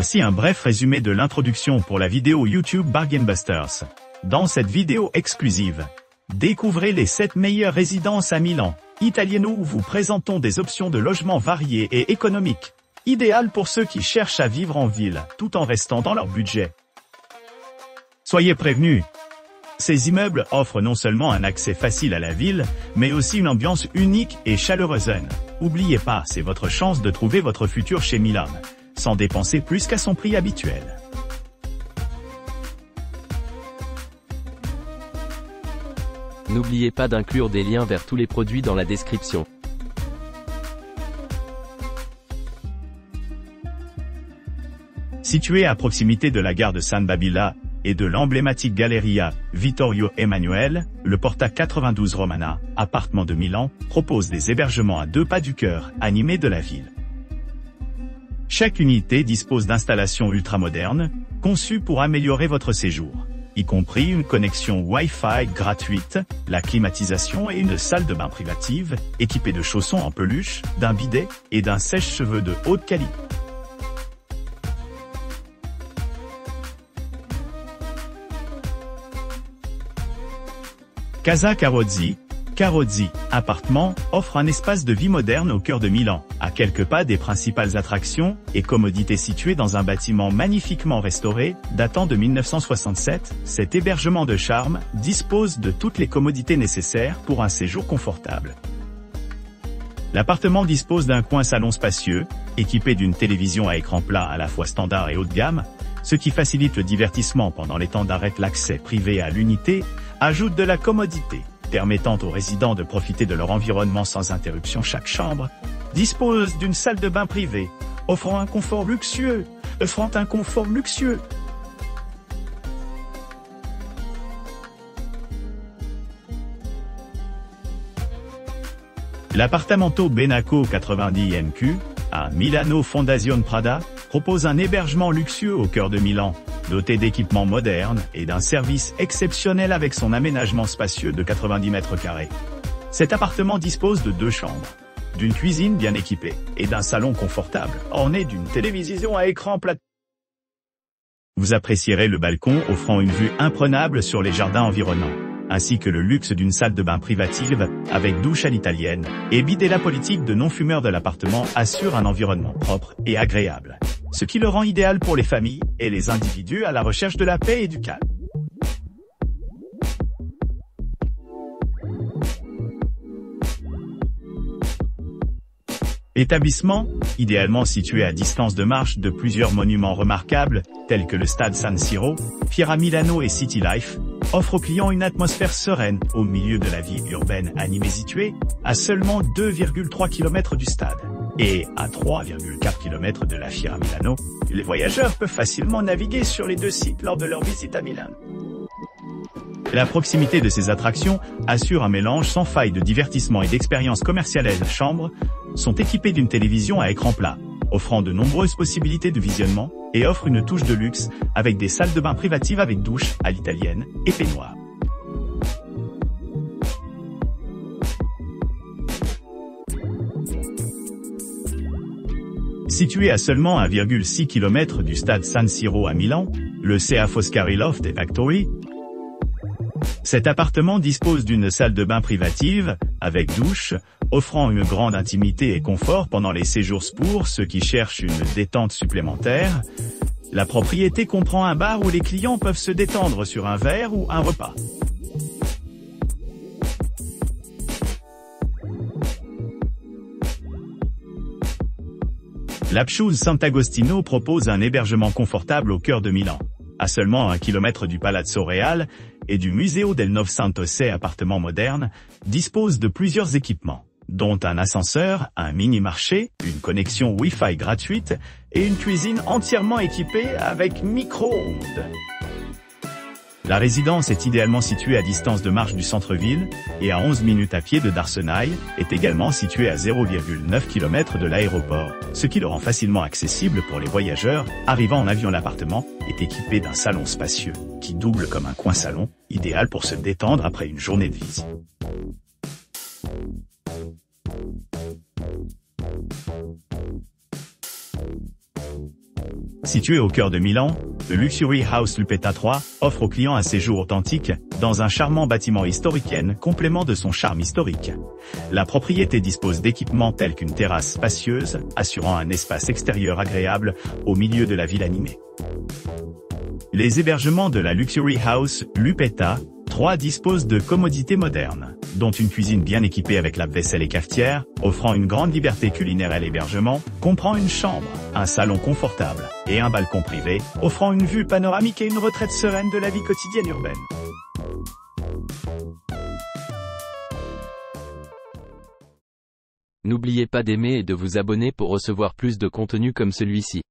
Voici un bref résumé de l'introduction pour la vidéo YouTube Bargain Busters. Dans cette vidéo exclusive, découvrez les 7 meilleures résidences à Milan, Italiano, où vous présentons des options de logement variées et économiques, idéales pour ceux qui cherchent à vivre en ville, tout en restant dans leur budget. Soyez prévenus, ces immeubles offrent non seulement un accès facile à la ville, mais aussi une ambiance unique et chaleureuse. N'oubliez pas, c'est votre chance de trouver votre futur chez Milan, sans dépenser plus qu'à son prix habituel. N'oubliez pas d'inclure des liens vers tous les produits dans la description. Situé à proximité de la gare de San Babila et de l'emblématique Galleria Vittorio Emanuele, le Porta 92 Romana, appartement de Milan, propose des hébergements à 2 pas du cœur, animés de la ville. Chaque unité dispose d'installations ultramodernes, conçues pour améliorer votre séjour, y compris une connexion Wi-Fi gratuite, la climatisation et une salle de bain privative, équipée de chaussons en peluche, d'un bidet et d'un sèche-cheveux de haute qualité. Casa Carrozzi appartement, offre un espace de vie moderne au cœur de Milan, à quelques pas des principales attractions et commodités situées dans un bâtiment magnifiquement restauré, datant de 1967. Cet hébergement de charme dispose de toutes les commodités nécessaires pour un séjour confortable. L'appartement dispose d'un coin salon spacieux, équipé d'une télévision à écran plat à la fois standard et haut de gamme, ce qui facilite le divertissement pendant les temps d'arrêt. L'accès privé à l'unité ajoute de la commodité, permettant aux résidents de profiter de leur environnement sans interruption. Chaque chambre dispose d'une salle de bain privée, offrant un confort luxueux. L'appartamento Benaco 90 MQ, à Milano Fondazione Prada, propose un hébergement luxueux au cœur de Milan, doté d'équipements modernes et d'un service exceptionnel avec son aménagement spacieux de 90 mètres carrés. Cet appartement dispose de 2 chambres, d'une cuisine bien équipée et d'un salon confortable, orné d'une télévision à écran plat. Vous apprécierez le balcon offrant une vue imprenable sur les jardins environnants, ainsi que le luxe d'une salle de bain privative avec douche à l'italienne et bidet. La politique de non-fumeur de l'appartement assure un environnement propre et agréable, ce qui le rend idéal pour les familles et les individus à la recherche de la paix et du calme. Établissement, idéalement situé à distance de marche de plusieurs monuments remarquables, tels que le stade San Siro, Fiera Milano et City Life, offre aux clients une atmosphère sereine au milieu de la vie urbaine animée. Située à seulement 2,3 km du stade et à 3,4 km de la Fiera Milano, les voyageurs peuvent facilement naviguer sur les 2 sites lors de leur visite à Milan. La proximité de ces attractions assure un mélange sans faille de divertissement et d'expériences commerciales. Les chambres sont équipées d'une télévision à écran plat, offrant de nombreuses possibilités de visionnement, et offre une touche de luxe avec des salles de bain privatives avec douche à l'italienne et peignoir. Situé à seulement 1,6 km du stade San Siro à Milan, le Ca Foscari Loft & Factory, cet appartement dispose d'une salle de bain privative, avec douche, offrant une grande intimité et confort pendant les séjours. Pour ceux qui cherchent une détente supplémentaire, la propriété comprend un bar où les clients peuvent se détendre sur un verre ou un repas. L'Apchouse Sant'Agostino propose un hébergement confortable au cœur de Milan, à seulement 1 km du Palazzo Reale et du Museo del Novecento. Ces appartements modernes disposent de plusieurs équipements, dont un ascenseur, un mini-marché, une connexion Wi-Fi gratuite et une cuisine entièrement équipée avec micro-ondes. La résidence est idéalement située à distance de marche du centre-ville et à 11 minutes à pied de Darsenai, est également située à 0,9 km de l'aéroport, ce qui le rend facilement accessible pour les voyageurs arrivant en avion. L'appartement est équipé d'un salon spacieux qui double comme un coin salon, idéal pour se détendre après une journée de visite. Situé au cœur de Milan, le Luxury House Lupetta 3 offre aux clients un séjour authentique dans un charmant bâtiment historique, complément de son charme historique. La propriété dispose d'équipements tels qu'une terrasse spacieuse, assurant un espace extérieur agréable au milieu de la ville animée. Les hébergements de la Luxury House Lupetta 3 disposent de commodités modernes, dont une cuisine bien équipée avec lave-vaisselle et cafetière, offrant une grande liberté culinaire à l'hébergement, comprend une chambre, un salon confortable et un balcon privé, offrant une vue panoramique et une retraite sereine de la vie quotidienne urbaine. N'oubliez pas d'aimer et de vous abonner pour recevoir plus de contenu comme celui-ci.